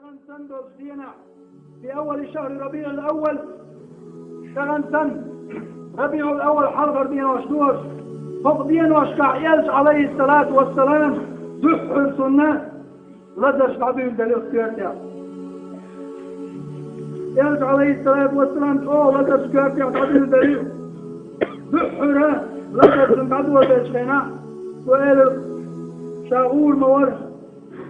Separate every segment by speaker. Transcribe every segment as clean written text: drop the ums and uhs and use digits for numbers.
Speaker 1: شغن سندوس دينا في أول شهر ربيع الأول شغن سن ربيع الأول حلقر دينا وشدوس فقدين واشكع يلج عليه الصلاة والسلام دحر سنة لدى شعبين دليل اختيارتها يلج عليه الصلاة والسلام تقول لدى شعبين شعبين دليل دحر لدى سنقدوة بيشخينا سؤال شاغول مورج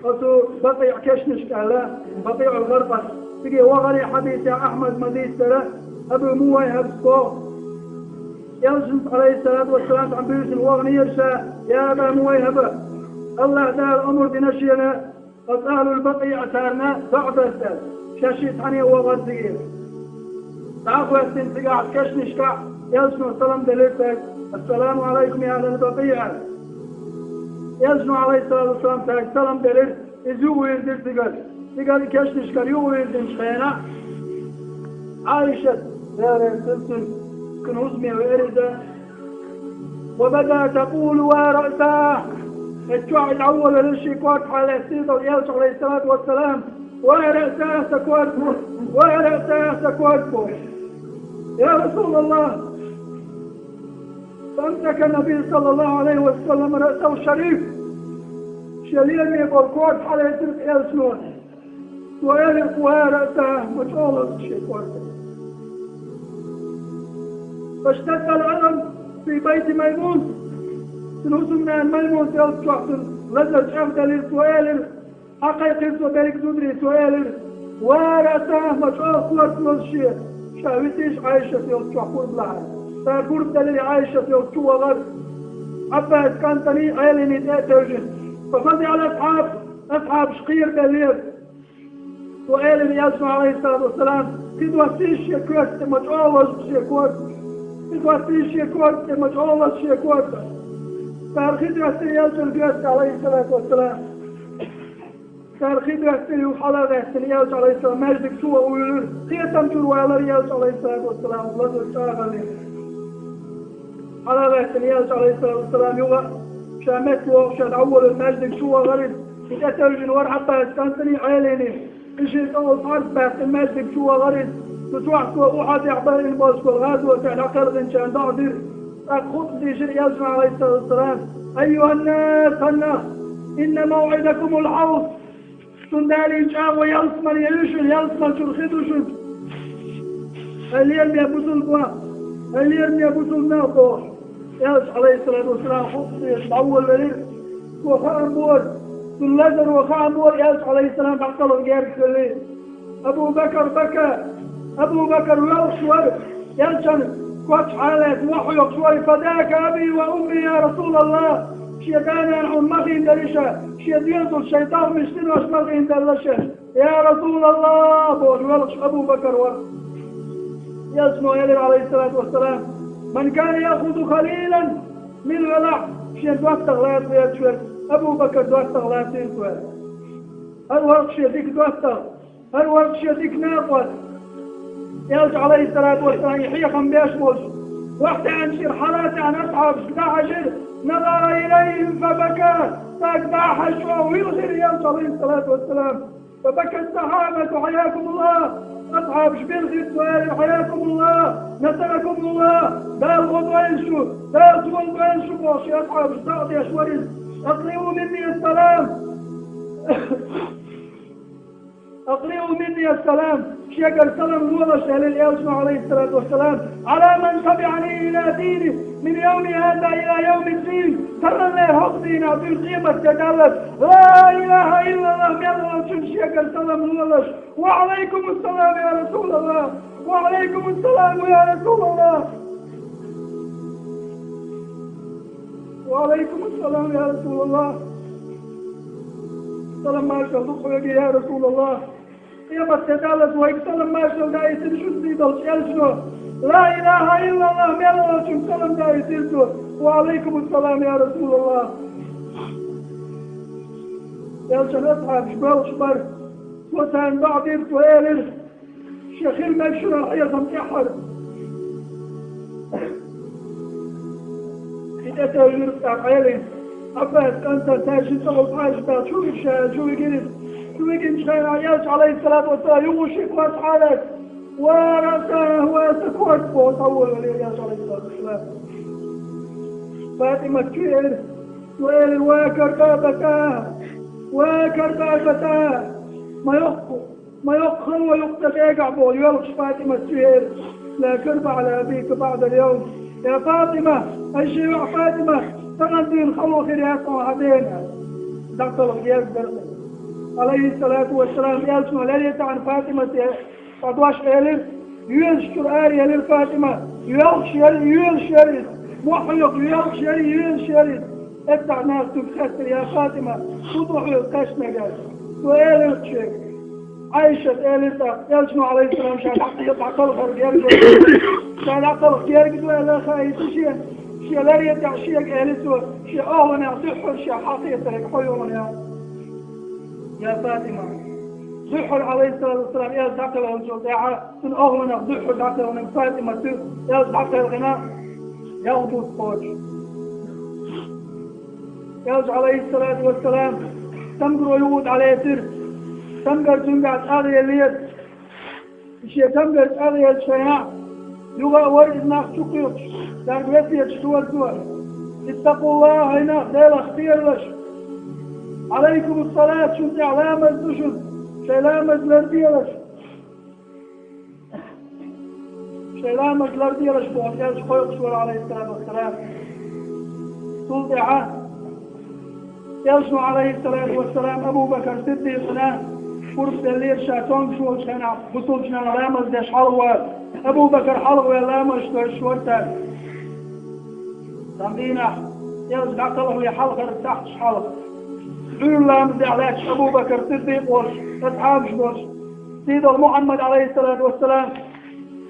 Speaker 1: أسو بقيع كشنش كهلا بقيع الغربة تجي وغري حديث يا أحمد مديس ترى أبو موي هبسكو يلجنت عليه الصلاة والسلام عن بيوش الوغني يرشا يا أبا موي هبا الله دار الأمر بنشينا أسأل البقيع سارنا بعد أسأل شاشيت عني وغرزير تعقوا استنتقاع كشنش كع يلجنوا السلام دليلتك السلام عليكم يا أهل البقيع يلجنوا عليه الصلاة والسلام تاك سلام دليل إزيو ويردر تقال كشنش كر يو ويردر شخينا عائشة دار سلسل كنوزمي وإردة وبدأ تقول ورأساه التوعي الأول للشيكوات على السيد اليلج عليه الصلاة والسلام ورأساه سكواتكم ورأساه سكواتكم يا رسول الله فأمسك النبي صلى الله عليه وسلم رأسه الشريف شليل يقول كوات على السيد اليلج ويلق ورأساه مجعولة الشيكوات فاشتد الألم في بيت ميمون سنوسمنا الميمون تلتوحسن لذل أفضل السؤال حقيقي سؤالك تدري سؤال ورأساه مجعول قوة الشيء شاويتيش عايشة تلتوحكور بلها تاكور دليل عايشة تلتوه غر عباس كان تني عيليني تأتوجن ففضي على أصحاب شقير دليل سؤال يسمع عليه الصلاة والسلام تدوسيش يكوت مجعول الشيكوات تدوسيش يكوت مجعول الشيكوات تارخيد رسي يلجل عليه الصلاة والسلام تارخيد رسي وحلا رسي يلجل عليه السلام مجدك سوى ويلر خيتم جروالر يلجل عليه الصلاة والسلام الله الشاغل حلا رسي يلجل عليه الصلاة والسلام يوغا شامت وشاد أول المجدك سوى غريب يتأتوجن ورحبا اسكانتني عيليني إشي أول فرد بحث المجدك سوى غريب تتوحك وأحد يحضر الموسك والغازوة تعلقل غنشان دعدير خطب دي شرع يلجمع عليه الصلاة والسلام أيها الناس إن موعدكم الحوض سندالي جاء ويلسمن يلسمن شرخدوشن اليوم يبوزل بوا اليوم يبوزل ناطوح يلجمع عليه الصلاة والسلام خطب دي الأول وليل وخام بور سلزر وخام بور يلجمع عليه السلام بحطل غير كلي أبو بكر بكى أبو بكر ويلشور يلجمع كوتش حالات وحيق شوي فداك أبي وأمي يا رسول الله شيطان ينعم مغي دلشة شيطان الشيطان مشتن وش مغي دلشة يا رسول الله بول ولش أبو بكر يسمع يلي عليه الصلاة والسلام من كان يأخذ خليلا من ولع شيء دوات تغلات ويتشور أبو بكر دوات تغلات ويتشور هل ورق شيء دوات هل ورق شيء ناقوت يلج عليه الصلاة والسلام يحيقهم بيشمس وقت عن شرحلات عن أصحاب 11 نظر إليهم فبكى فأقبع حشوه ويغسر يلج عليه الصلاة والسلام فبكى الصحابة حياكم الله أصحاب شبيل السؤال حياكم الله نصركم الله بالغض وينشو بالغض وينشو وشي أصحاب الصعد يشوريز أقرئوا مني السلام أقرئوا مني السلام شيخ السلام الوضع شهل اليوم عليه الصلاة والسلام على من تبعني إلى دينه من يوم هذا إلى يوم الدين ترى الله حقدينا في القيمة تدلت لا إله إلا الله يلا شوف شيخ السلام الوضع وعليكم السلام يا رسول الله وعليكم السلام يا رسول الله وعليكم السلام يا رسول الله سلام ما شاء الله يا رسول الله يا بتدالت ويكسلم ما شاء الله يتنشد بالشلشو لا إله إلا الله ميلا شم سلام دا يتنشو وعليكم السلام يا رسول الله يا أصحاب شبال شبر وسان بعض ويلر شيخين مكشور الحياة مكحر إذا تغيرت عقيلين أباس أنت تاشي تغل حاجة شو الشاهد شو يجري شويكن شخين عيالش عليه الصلاة والسلام يوشك واسحالك ورأسه واسكوت وطول عيالش عليه الصلاة والسلام فاطمة تشير سؤال واكر بابتاه ما يقخل ويقتل عبو يلقش فاطمة تشير لا كرب على أبيك بعد اليوم يا فاطمة الشيوع فاطمة تغنين خلو خيريات وعدينا دكتور الغياب عليه الصلاة والسلام يلسمع لليت عن فاطمة فدواش إلير يلشكر آريا للفاطمة يلشري محيق يلشري ادع ناس تبخسر يا فاطمة تضحي القشنة قال سؤال الشيك عايشة إليتا يلسمع عليه السلام شاهد حق يطلع طلقر شاهد عطلق يرقد ولا خايف شيء لا يدع شيء إليسو شيء أهون يصحر شيء حقيقة يحيون يا فاطمة ضحر عليه الصلاة والسلام يا داخل الجوداعة من أهون ضحر داخل من فاطمة يا داخل الغناء يا وجود فوج يا عليه الصلاة والسلام تمقر يود عليه سر تمقر تنقعد آغي اليد الشيء تمقر آغي الشياع يغا ورد ناس شقيق دار بيتي يتشتوى اتقوا الله هنا ديل اختير لش عليكم الصلاة شنت علامة الدشن شلامة لرديرش شلامة لرديرش بوحياش خويق شوال عليه الصلاة والسلام صلدعا يلسمع عليه الصلاة والسلام أبو بكر صديقنا فرص الليل شاتون شوال شنا بطول شنا لامز داش حلوة أبو بكر حلوة لامز داش شورتا تنبينا يلسمع قلبه يحلق تحت حلق دول لامز علاش أبو بكر صديق ورش أصحاب شبرش سيدنا محمد عليه الصلاة والسلام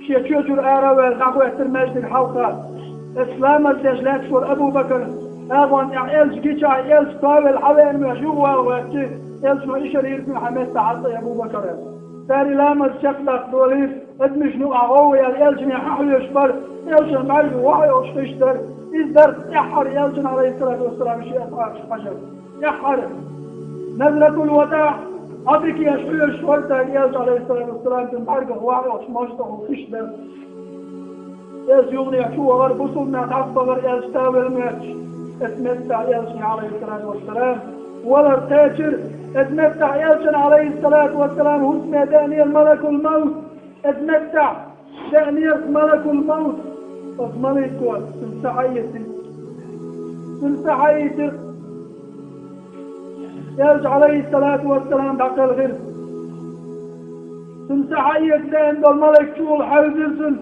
Speaker 1: شيء شجر آراوي الحقوة ترمجد الحلقة إسلام الدجلات شور أبو بكر أظن إعيالش جيش إعيالش طاول حوين مجوة وكي إعيالش ما إيش اللي يرسم حماس تعطي أبو بكر تاري لامز شكلك دوليف ادمش نوع غوي إعيالش يححل يشبر إعيالش المعرفة وحي وشتشتر إزدر يحر إعيالش عليه الصلاة والسلام شيء أطعش حجر يحر نزلة الوداع أبيك يا شوية شورتا إعيالش عليه الصلاة والسلام تنحرق وحي وشمشته وخشبر إعيالش يغني شو غير بصلنا تعصب إعيالش تاوي الماتش اتمتع يلسن عليه الصلاة والسلام ولا ارتاجر اتمتع يلسن عليه الصلاة والسلام هسمى دانيال ملك الموت اتمتع دانيال ملك الموت اضمنيكوا تنسحيتر يلس عليه الصلاة والسلام بعد الغير تنسحيت لأن الملك شول حيزلسل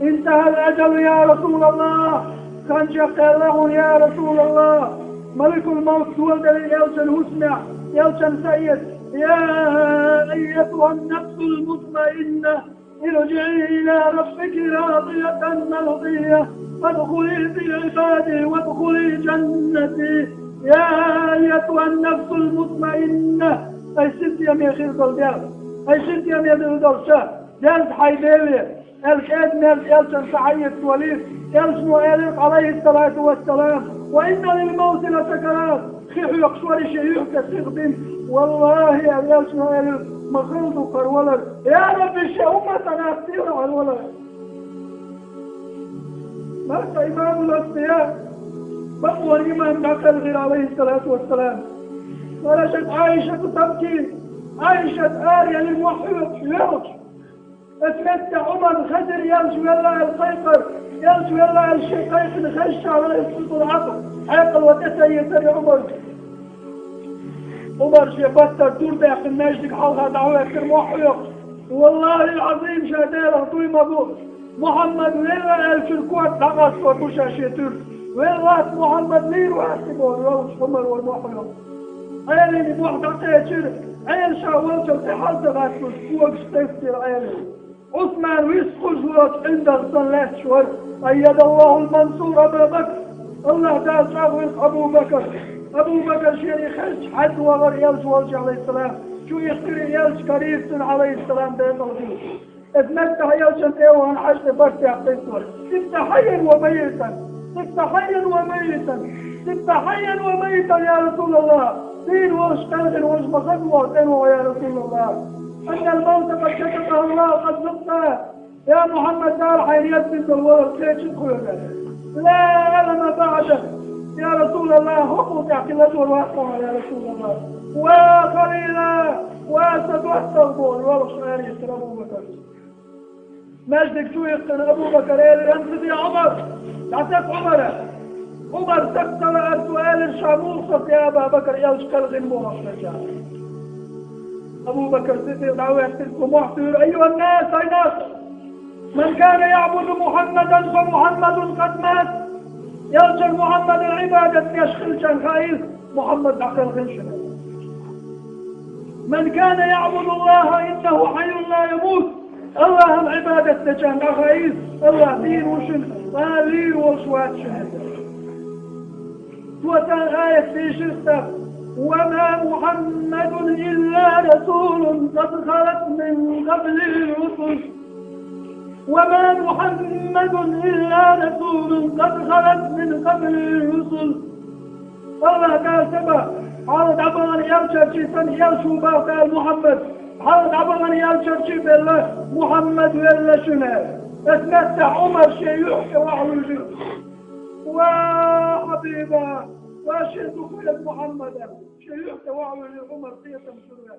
Speaker 1: انتهى الأجل يا رسول الله كان شقى له يا رسول الله ملك الموت ولد يلسن هسمع يلسن سيد يا أيتها النفس المطمئنة ارجعي إلى ربك راضية مرضية فادخلي في عبادي وادخلي جنتي يا أيتها النفس المطمئنة أي ست يا ميخير قلبير أي ست يا ميخير قلبير جالس حيديلي الكاد ناس يلسن سعيد وليد يلسن إليق عليه الصلاة والسلام وإن للموت لسكرات خيح يقشور شيوخ كسيغدين والله يا يلسن إليق مخلط وقرولر يا رب الشهومة تنافتير على الولد مرسى إمام الأصفياء بقوى الإمام دخل غير عليه الصلاة والسلام ورشت عائشة تبكي عائشة آريا للمحيط يرش اتمتع عمر خدر يلش ويلا القيقر يلش ويلا الشيقيق نخش على السلطة العقل عقل وتسيطر عمر شيبتر دور داخل النجدك حلقة دعوة اكثر محيط والله العظيم شادير طوي مبوط محمد ويلا الشركوات نغص وبوشا شيتر ويلا محمد لير واسبون روش عمر والمحيط عيالي بوحدة تيجر عيال شاولشة تحلت غاسل فوق شتفتر عيالي عثمان ويسقل زوات عند الصلاة شوار أيد الله المنصور أبا بكر الله تعالى شاويس أبو بكر شيري خش حد وغر يلش والش عليه السلام شو يختري يلش كريم عليه السلام بيت الغيب اتمتع يلش انتوان حشد برتي عقيسور سبت حيا وميتا يا رسول الله دين وش قلب وش مصد وعدنه يا رسول الله. أن الموت قد كتبه الله قد ذقته يا محمد دار حيريات بنت الولد كيف تدخل لا ألم بعده يا رسول الله هبط اعتلاته الواقع يا رسول الله وقليلا واسد واستغفر والله يسر أبو بكر مجدك شو يقتل أبو بكر إيه أنت يا عمر تعتك عمر تقتل السؤال الشاموسة يا أبا بكر يلشق الغنموح أبو بكر صديق دعوة يحتلكم محتر أيها الناس أي ناس من كان يعبد محمدا فمحمد قد مات يرجى محمد العبادة يشخل شنخائل محمد عقل غنشنا من كان يعبد الله إنه حي لا يموت الله العبادة شنخائل الله دين وشن قالين وشوات شهد وتغاية في شرطة وما محمد إلا رسول قد خلت من قبل الرسل وما محمد إلا رسول قد خلت من قبل الرسل الله قال سبا حالت عبغان يرشد شيطان يرشو باقى محمد حالت عبغان يرشد شي بالله محمد ولا شنو اتمتع عمر شيء يحكي وعلوجي وحبيبا واشهد كل محمد شيء يحكي وعلوجي عمر قية مسؤولة